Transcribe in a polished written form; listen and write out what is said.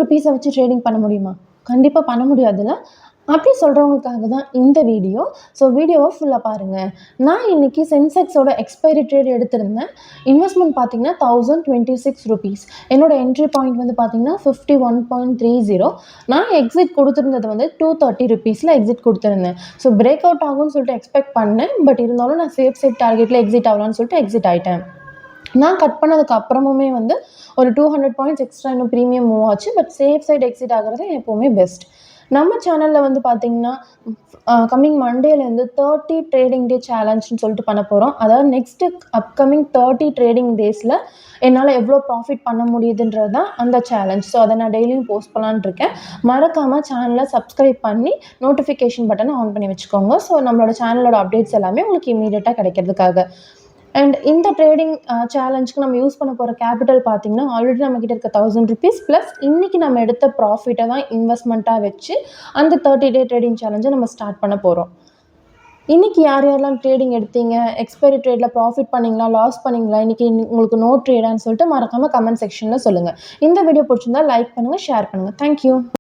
₹1000 வச்சு ட்ரேடிங் பண்ண முடியுமா? கண்டிப்பா பண்ண முடியாதுல்ல. அப்படி சொல்றவங்களுக்காக தான் இந்த வீடியோ. ஸோ வீடியோவ ஃபுல்லா பாருங்க. நான் இன்னைக்கு சென்செக்ஸோட எக்ஸ்பைரி ட்ரேட் எடுத்திருந்தேன். இன்வெஸ்ட்மென்ட் பார்த்தீங்கன்னா ₹1026. என்னோட என்ட்ரி பாயிண்ட் வந்து பார்த்தீங்கன்னா 51.30. நான் எக்ஸிட் குடுத்திருந்தது வந்து ₹230ல எக்ஸிட் குடுத்திருந்தேன். ஸோ பிரேக் அவுட் ஆகும்னு சொல்லிட்டு எக்ஸ்பெக்ட் பண்ணேன். பட் இருந்தாலும் நான் சேஃப் சைட் டார்கெட்ல எக்ஸிட் ஆகலாம்னு சொல்லிட்டு எக்ஸிட் ஆயிட்டேன். நான் கட் பண்ணதுக்கு அப்புறமுமே வந்து ஒரு 200 பாயிண்ட்ஸ் எக்ஸ்ட்ரா இன்னும் ப்ரீமியம் மூவ் ஆச்சு. பட் சேஃப் சைட் எக்ஸிட் ஆகுறது எப்பவுமே பெஸ்ட். நம்ம சேனல்ல வந்து பார்த்தீங்கன்னா, கம்மிங் மண்டேலேருந்து 30 ட்ரேடிங் டே சேலஞ்சுன்னு சொல்லிட்டு பண்ண போறோம். அதாவது நெக்ஸ்ட் அப்கமிங் 30 ட்ரேடிங் டேஸ்ல என்னால எவ்வளோ ப்ராஃபிட் பண்ண முடியுதுன்றது தான் அந்த சேலஞ்ச். ஸோ அத நான் டெய்லியும் போஸ்ட் பண்ணலான்னு இருக்கேன். மறக்காம சேனல சப்ஸ்கிரைப் பண்ணி நோட்டிஃபிகேஷன் பட்டன ஆன் பண்ணி வச்சுக்கோங்க. ஸோ நம்மளோட சேனலோட அப்டேட்ஸ் எல்லாமே உங்களுக்கு இம்மீடியட்டா கிடைக்கிறதுக்காக. அண்ட் இந்த ட்ரேடிங் சேலஞ்சுக்கு நம்ம யூஸ் பண்ண போகிற கேபிட்டல் பார்த்தீங்கன்னா, ஆல்ரெடி நம்மகிட்ட இருக்க ₹1000 ப்ளஸ் இன்னைக்கு நம்ம எடுத்த ப்ராஃபிட்டை தான் இன்வெஸ்ட்மெண்ட்டாக வச்சு அந்த 30 டே ட்ரேடிங் சேலஞ்சை நம்ம ஸ்டார்ட் பண்ண போகிறோம். இன்னைக்கு யார் யாரெல்லாம் ட்ரேடிங் எடுத்தீங்க? எக்ஸ்பைரி ட்ரேட்ல ப்ராஃபிட் பண்ணீங்களா? லாஸ் பண்ணீங்களா? இன்னைக்கு உங்களுக்கு நோ ட்ரேடான்னு சொல்லிட்டு மறக்காம கமெண்ட் செக்ஷன்ல சொல்லுங்க. இந்த வீடியோ பிடிச்சிருந்தா லைக் பண்ணுங்க, ஷேர் பண்ணுங்க. Thank you.